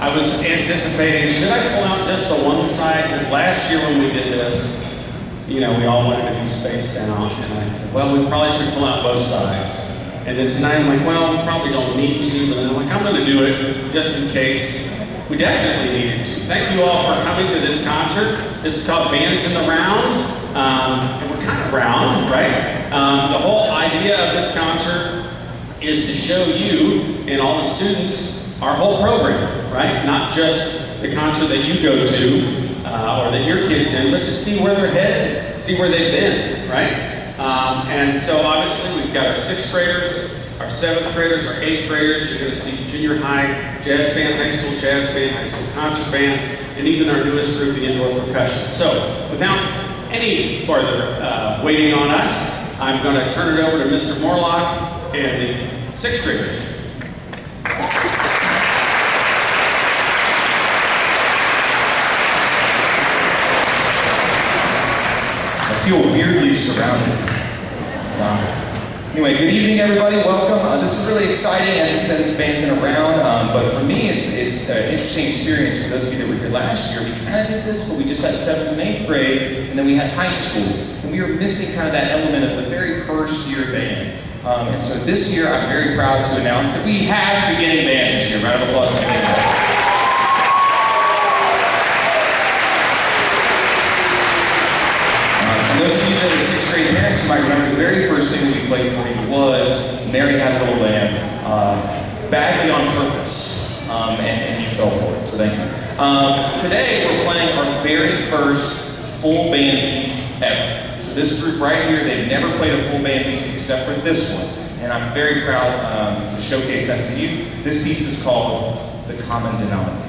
I was anticipating, should I pull out just the one side? Because last year when we did this, we all wanted to be spaced out. And I said, well, we probably should pull out both sides. And then tonight I'm like, well, we probably don't need to. But then I'm like, I'm going to do it just in case. We definitely needed to. Thank you all for coming to this concert. This is called Bands in the Round. And we're kind of round, right? The whole idea of this concert is to show you and all the students our whole program, right? Not just the concert that you go to or that your kid's in, but to see where they're headed, see where they've been, right? And so obviously we've got our 6th graders, our 7th graders, our 8th graders. You're going to see junior high jazz band, high school jazz band, high school concert band, and even our newest group, the indoor percussion. So without any further waiting on us, I'm going to turn it over to Mr. Morlock and the 6th graders. I feel weirdly surrounded. Anyway, good evening, everybody. Welcome. This is really exciting. As I said, it's Bands in a Round. But for me, it's an interesting experience. For those of you that were here last year, we kind of did this, but we just had 7th and 8th grade, and then we had high school. And we were missing kind of that element of the very first year band. And so this year, I'm very proud to announce that we have beginning band this year. Round of applause for beginning band. And those of you that are 6th grade parents, you might remember the very first thing that we played for you was Mary Had a Little Lamb, badly on purpose, and you fell for it, so thank you. Today we're playing our very first full band piece ever. So this group right here, they've never played a full band piece except for this one, and I'm very proud to showcase that to you. This piece is called The Common Denominator.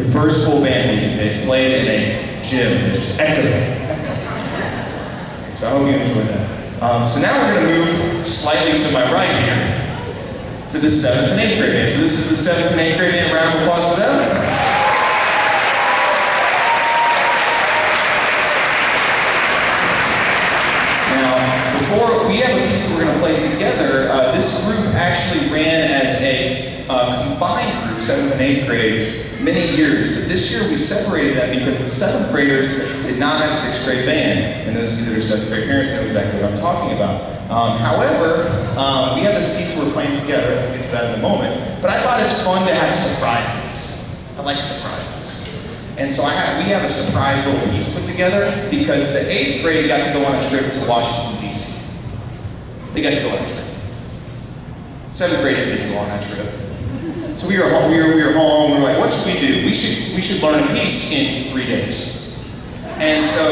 The first full band piece played in a gym, it just echoed. So I hope you enjoyed that. So now we're going to move slightly to my right here to the 7th and 8th grade band. So this is the 7th and 8th grade band. Round of applause for them. Before we have a piece that we're going to play together, this group actually ran as a combined group, 7th and 8th grade, many years. But this year we separated them because the 7th graders did not have 6th grade band. And those of you that are 7th grade parents know exactly what I'm talking about. However, we have this piece that we're playing together. We'll get to that in a moment. But I thought it's fun to have surprises. I like surprises. And so we have a surprise little piece put together because the 8th grade got to go on a trip to Washington, D.C. They got to go on a trip. 7th grade didn't get to go on that trip. So we were home, we were like, what should we do? We should learn a piece in 3 days. And so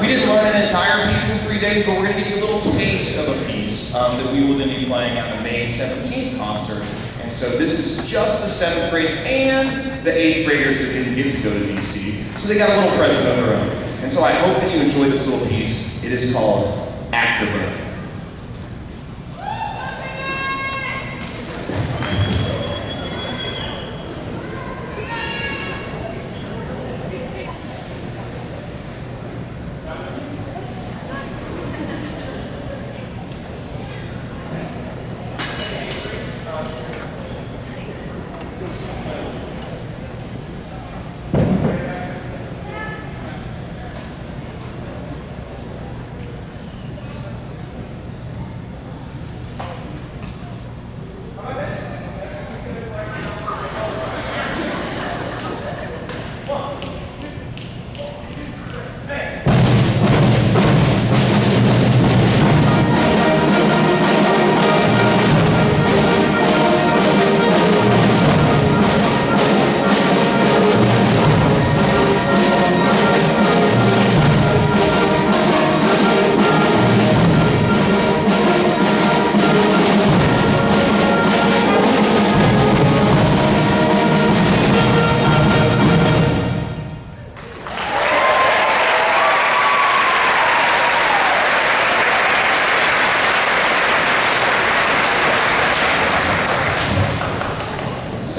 we didn't learn an entire piece in 3 days, but we're going to give you a little taste of a piece that we will then be playing at the May 17th concert. And so this is just the 7th grade and the 8th graders that didn't get to go to DC. So they got a little present of their own. And so I hope that you enjoy this little piece. It is called Afterburn.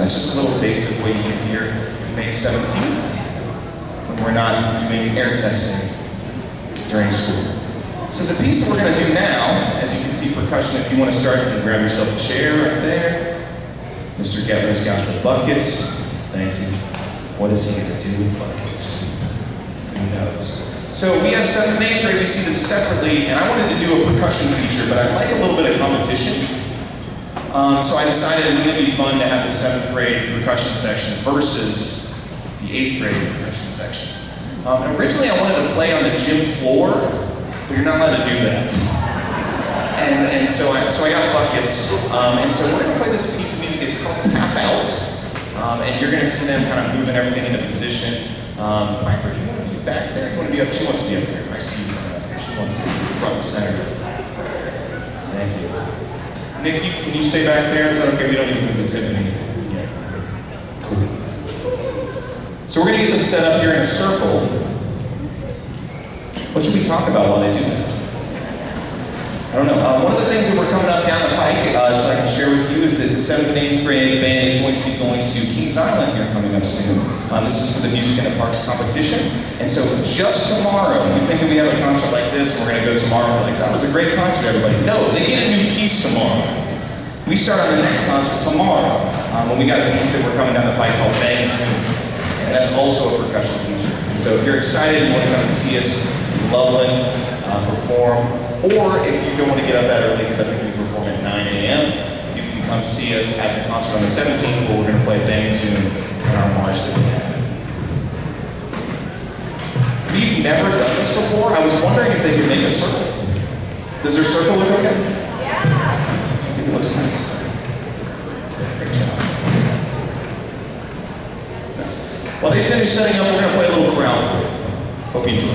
That's just a little taste of what you can hear May 17th when we're not doing air testing during school. So the piece that we're going to do now, as you can see percussion, if you want to start, you can grab yourself a chair right there. Mr. Gettler's got the buckets. Thank you. What is he going to do with buckets? Who knows? So we have 7th and 8th grade, we see them separately, and I wanted to do a percussion feature, but I'd like a little bit of competition. So I decided it wouldn't be fun to have the 7th grade percussion section versus the 8th grade percussion section. And originally I wanted to play on the gym floor, but you're not allowed to do that. And so I got buckets, and so we're going to play this piece of music. It's called Tap Out, and you're going to see them kind of moving everything into position. Piper, do you want to be back there? You want to be up? She wants to be up there. I see you. She wants to be front and center. Thank you. Nick, can you stay back there? Is that okay? We don't need to move the Tiffany. Yeah. Cool. So we're going to get them set up here in a circle. What should we talk about while they do that? I don't know. One of the things that we're coming up down the pike, so I can share with you, is that the 7th and 8th grade band is going to be going to Kings Island here coming up soon. This is for the Music in the Parks competition. And so just tomorrow, we think that we have a concert like this, and we're going to go tomorrow, and we're like, that was a great concert, everybody. No, they get a new piece tomorrow. We start on the next concert tomorrow, when we got a piece that we're coming down the pike called Bang Zoom. And that's also a percussion feature. And so if you're excited and want to come and see us in Loveland perform, or if you don't want to get up that early, because I think we perform at 9 a.m., you can come see us at the concert on the 17th, where we're going to play Bang Zoom in our march that we have. We've never done this before. I was wondering if they could make a circle. Does their circle look okay? Yeah. I think it looks nice. Great job. Next. While they finish setting up, we're going to play a little chorale for you. Hope you enjoy.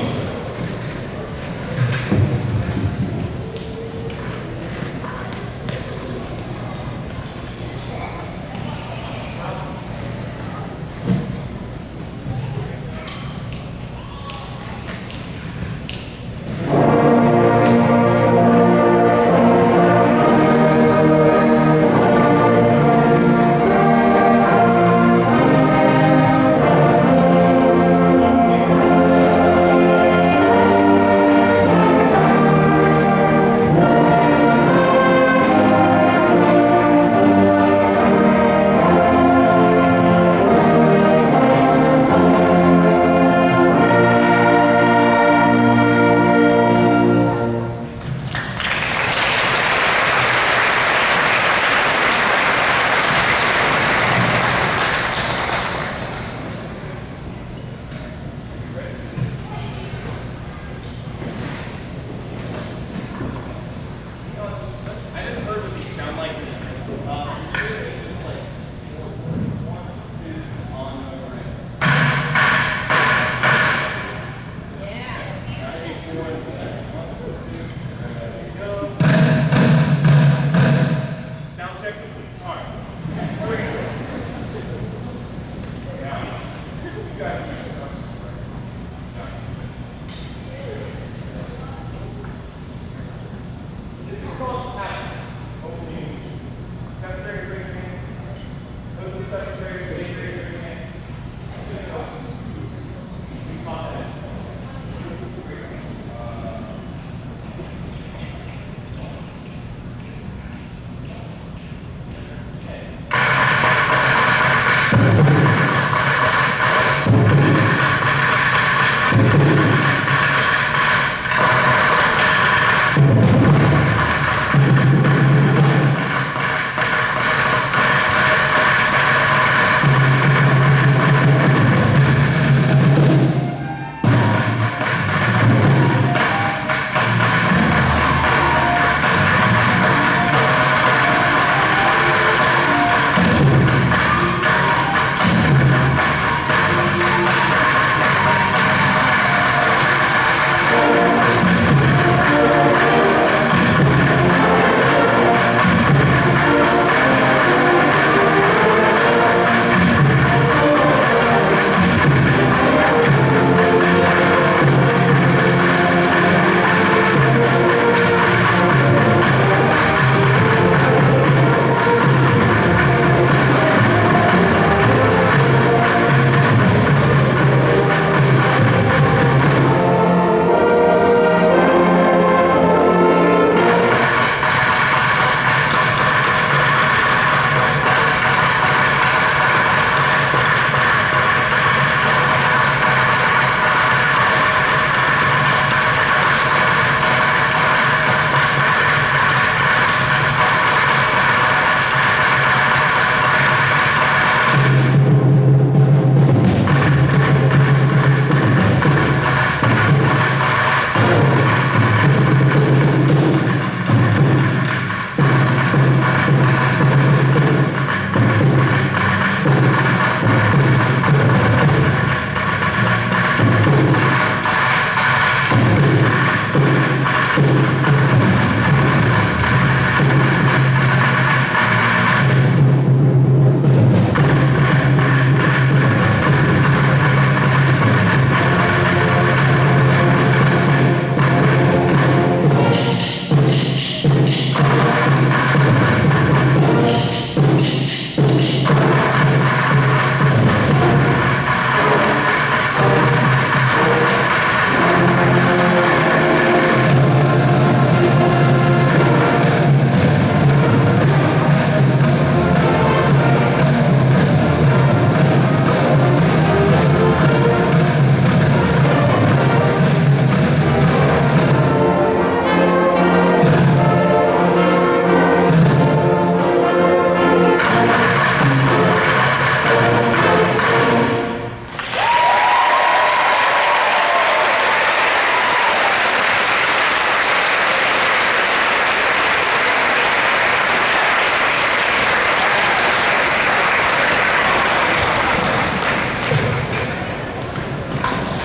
got